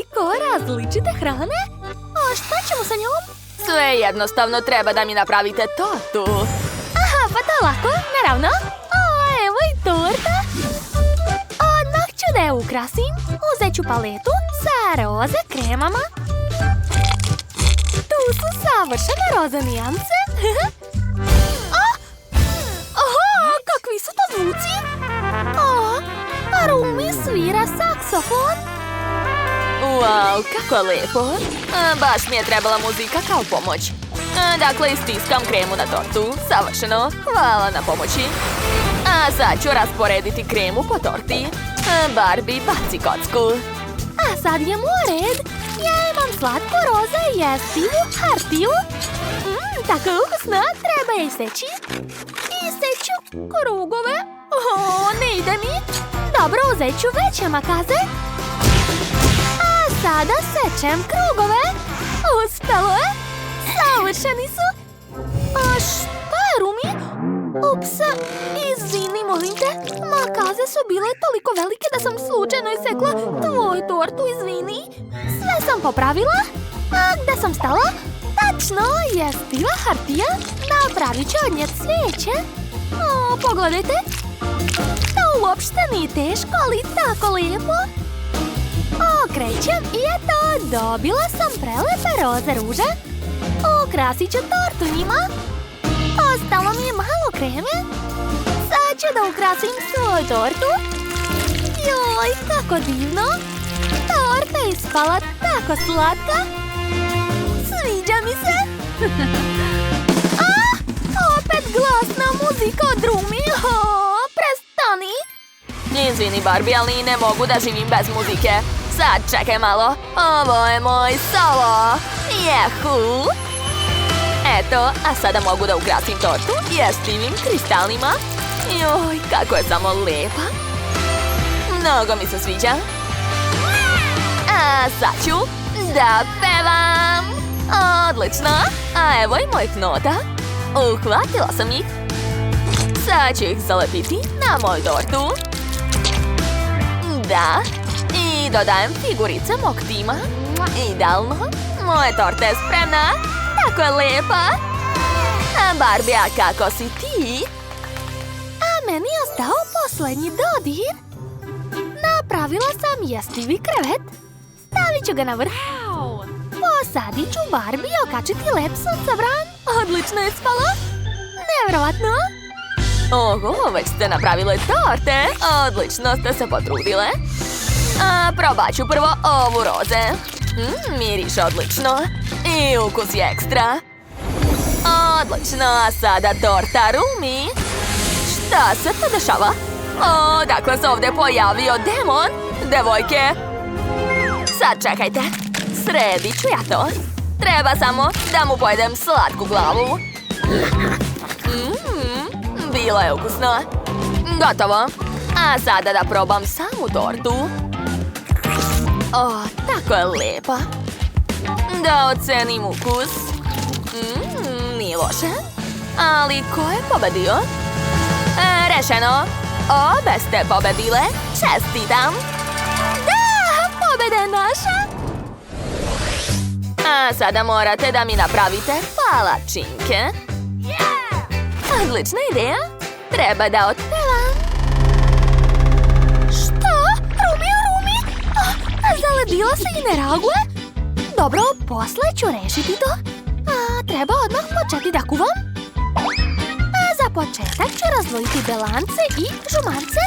Toliko različite hrane? A šta ćemo sa njom? Sve jednostavno, treba da mi napravite tortu. Aha, pa to lako, naravno. O, evo i torta. Odmah ću da je ukrasim. Uzet ću paletu sa roze kremama. Tu su savršene roze nijance. Oho, kakvi su to zvuci? A Rumi svira saksofon. Wow, kako lepo. Baš mi je trebala muzika kao pomoć. Dakle, istiskam kremu na tortu. Savršeno. Hvala na pomoći. A sad ću rasporediti kremu po torti. Barbie, baci kocku. A sad je moj red. Ja imam slatko roze jestivu hartiju. Tako ukusno, treba je iseći. Iseću krugove. Ne ide mi. Dobro, uzet ću veće makaze. A sada sečem krugove. Uspelo je. Savršeni su. A šta je, Rumi? Ups, izvini, molim te. Makaze su bile toliko velike da sam slučajno isekla tvoju tortu, izvini. Sve sam popravila. A gde sam stala? Tačno, jestiva hartija. Napravit ću od nje cvijeće. O, pogledajte. To uopšte nije teško, ali tako lijepo. Okrećem i eto, dobila sam prelepe roze ruže. Ukrasit ću tortu njima. Ostalo mi je malo kreme. Sad ću da ukrasim svoju tortu. Joj, kako divno. Torta je ispala tako slatka. Sviđa mi se. Opet glasna muzika od Rumi. Prestani. Izvini, Barbie, ali ne mogu da živim bez muzike. Sad čekaj malo. Ovo je moj solo. Jehu. Eto, a sada mogu da ukrasim tortu jestivim kristalima. Joj, kako je samo lepa. Mnogo mi se sviđa. A sad ću da pevam. Odlično. A evo i mojih nota. Uhvatila sam ih. Sad ću ih zalepiti na moju tortu. Da. I dodajem figurice mog tima. Idealno. Moja torta je spremna. Tako je lepa. A Barbie, a kako si ti? A meni je ostao poslednji dodir. Napravila sam jestivi krevet. Stavit ću ga na vrh. Posadit ću Barbie i okačiti lep suncobran. Odlično je spalo. Nevjerovatno. Oho, već ste napravile torte. Odlično ste se potrudile. Probat ću prvo ovu roze. Miriše odlično. I ukus je ekstra. Odlično, a sada torta Rumi. Šta se to dešava? Dakle se ovdje pojavio demon. Devojke. Sad čekajte. Sredit ću ja to. Treba samo da mu pojedem slatku glavu. Bilo je ukusno. Gotovo. A sada da probam samu tortu. Tako je lepa. Da ocenim ukus. Nije loše. Ali ko je pobedio? Rešeno. Obe ste pobedile. Čestitam. Da, pobeda je naša. A sada morate da mi napravite palačinke. Odlična ideja. Treba da otpevam. Šta? Rumi? Zaledila se i ne reaguje? Dobro, posle ću rešiti to. Treba odmah početi da kuvam. Za početak ću razdvojiti belance i žumance.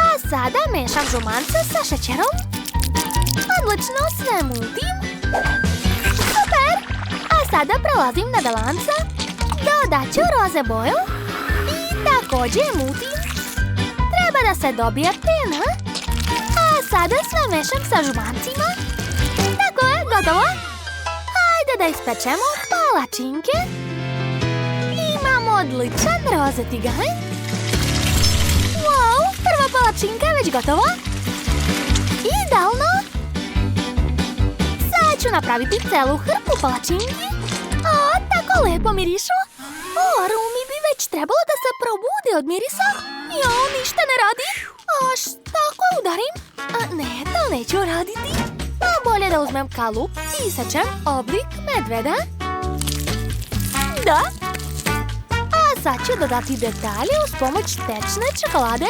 A sada mešam žumance sa šećerom. Odlično, sve mutim. Super! A sada prelazim na belance. Dodat ću roze boju. I također mutim. Treba da se dobije pena. A sada sve mešam sa žumancima. Tako je, gotovo. Hajde da ispečemo palačinke. Imamo odličan roze tigaj. Wow, prva palačinka je već gotova. Idealno. Sad ću napraviti celu hrpu palačinki. Tako lepo mirišu. Rumi bi već trebalo da se probudi od mirisa. Ja, ništa ne radi. Šta ako udarim? Ne, to neću raditi. Bolje da uzmem kalup i isečem oblik medveda. Da. A sad ću dodati detalje uz pomoć tečne čokolade.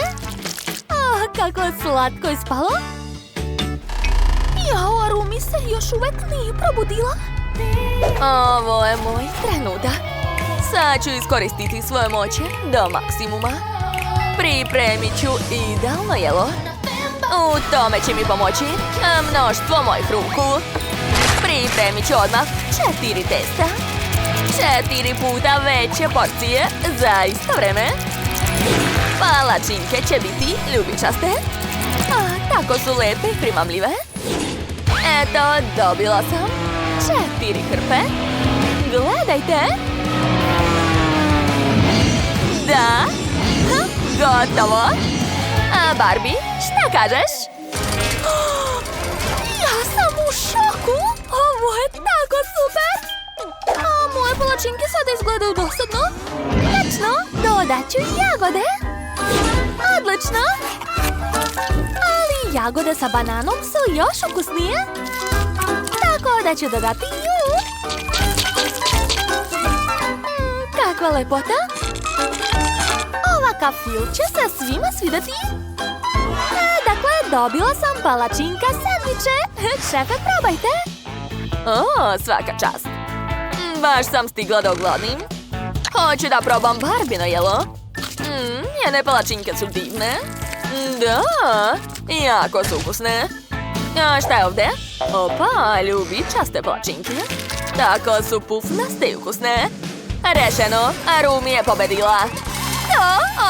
Kako slatko ispalo. Jao, Rumi se još uvek nije probudila. Ovo je moj trenutak. Sad ću iskoristiti svoje moće do maksimuma. Pripremit ću idealno jelo. U tome će mi pomoći mnoštvo mojih ruku. Pripremit ću odmah 4 testa. 4 puta veće porcije za isto vreme. Palačinke će biti ljubičaste. Tako su lepe i primamljive. Eto, dobila sam 4 hrpe. Gledajte. Da. Gotovo. A Barbie, šta kažeš? Ja sam u šoku. Ovo je tako super. A moje palačinke sada izgledaju dosadno. Tačno, dodat ću jagode. Odlično. Ali jagode sa bananom su još ukusnije. Tako da ću dodati nju. Kakva lepota. Ovakav film će se svima svidati. Dakle, dobila sam palačinka sendviče. Šefe, probajte. Svaka čast. Baš sam stigla dok gladim. Hoću da probam Barbino jelo. Njene palačinke su divne. Da, jako su ukusne. A šta je ovdje? Opa, ljubičaste palačinke. Tako su pufnaste i ukusne. Rešeno, Rumi je pobedila.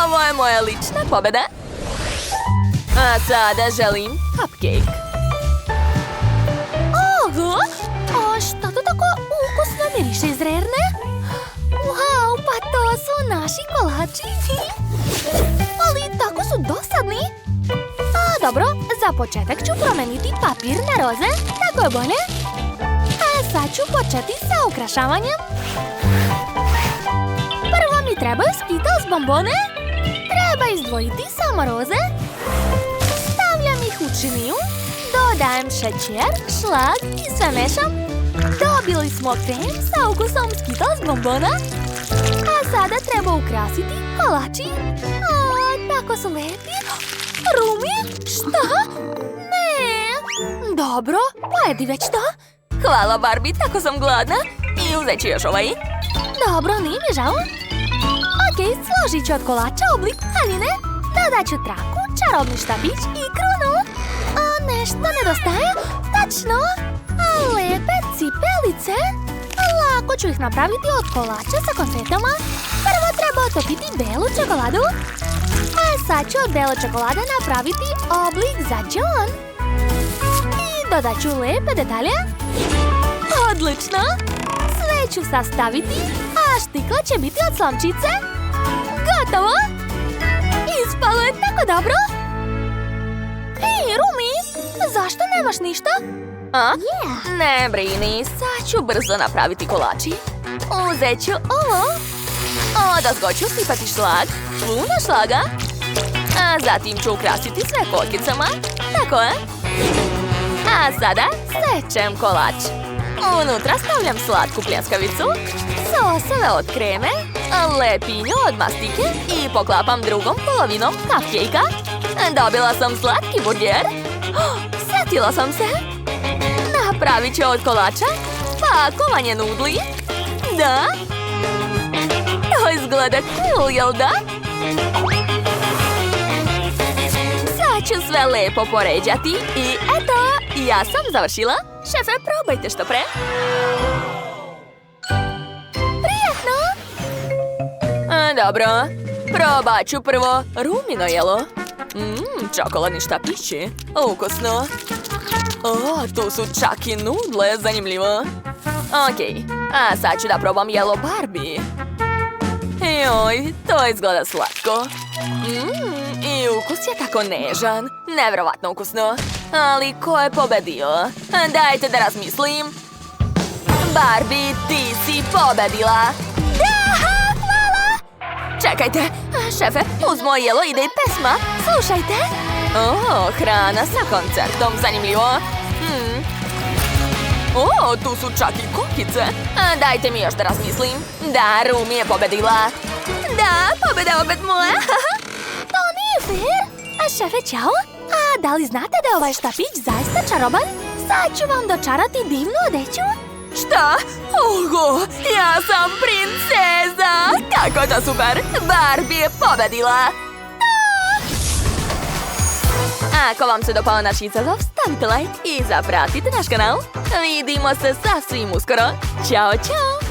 Ovo je moja lična pobeda. A sada želim cupcake. Oho, a šta to tako ukusno miriše iz Rerne? Wow, pa to su naši kolači. Ali tako su dosadni. Dobro, za početak ću promeniti papir na roze. Tako je bolje. A sad ću početi sa ukrašavanjem. Prvo mi trebaju Skittles bombone. Treba izdvojiti samo roze. Stavljam ih u činiju. Dodajem šećer, šlag i sve mešam. Dobili smo krem sa ukusom Skittles bombona. A sada treba ukrasiti kolači. Tako su lepi. Rumi, šta? Ne. Dobro, pojedi već to. Hvala, Barbie, tako sam gladna. I uzet ću još ovaj. Dobro, nije mi žao. Ok, složit ću od kolača oblik haljine. Dodat ću traku, čarobni štapić i krunu. A nešto nedostaje. Tačno. A lepe cipelice. Lako ću ih napraviti od kolača sa konfetama. Prvo treba otopiti belu čokoladu. A sad ću od bele čokolade napraviti oblik za John. I dodat ću lepe detalje. Odlično. Sve ću sastaviti, a štikla će biti od slamčice. Gotovo. Ispalo je tako dobro. Hej, Rumi, zašto nemaš ništa? Ne brini, sad ću brzo napraviti kolači. Uzet ću ovo. Odozgo ću sipati šlag, puno šlaga. A zatim ću ukrasiti sve kockicama. Tako je. A sada sečem kolač. Unutra stavljam slatku pljeskavicu, soseve od kreme, lepinju od mastike i poklapam drugom polovinom cupcake-a. Dobila sam slatki burger. Sjetila sam se. Napravit ću od kolača pakovanje nudli. Da. To izgleda cool, jel da? Sad ću sve lepo poređati i eto, ja sam završila. Šefe, probajte što pre. Prijetno! Dobro, probat ću prvo Rumino jelo. Čokoladni štapići, ukusno. Tu su čak i nudle, zanimljivo. Ok, a sad ću da probam jelo Barbie. Joj, to izgleda slatko. I ukus je tako nežan. Nevjerovatno ukusno. Ali ko je pobedio? Dajte da razmislim. Barbie, ti si pobedila. Da, hvala! Čekajte, šefe, uz moje jelo ide i pesma. Slušajte. О, hrana sa koncertom, zanimljivo. O, tu su čak i kokice. Dajte mi još da razmislim. Da, Rumi je pobedila. Da, pobeda opet moja. To nije fair. A šefe, čao. A da li znate da je ovaj štapić zaista čaroban? Sad ću vam dočarati divnu odeću. Šta? Oho, ja sam princeza. Kako je to super. Barbie je pobedila. Ako vam se dopao naš izazov, stavite like i zapratite naš kanal. Vidimo se sasvim uskoro. Ćao, ćao!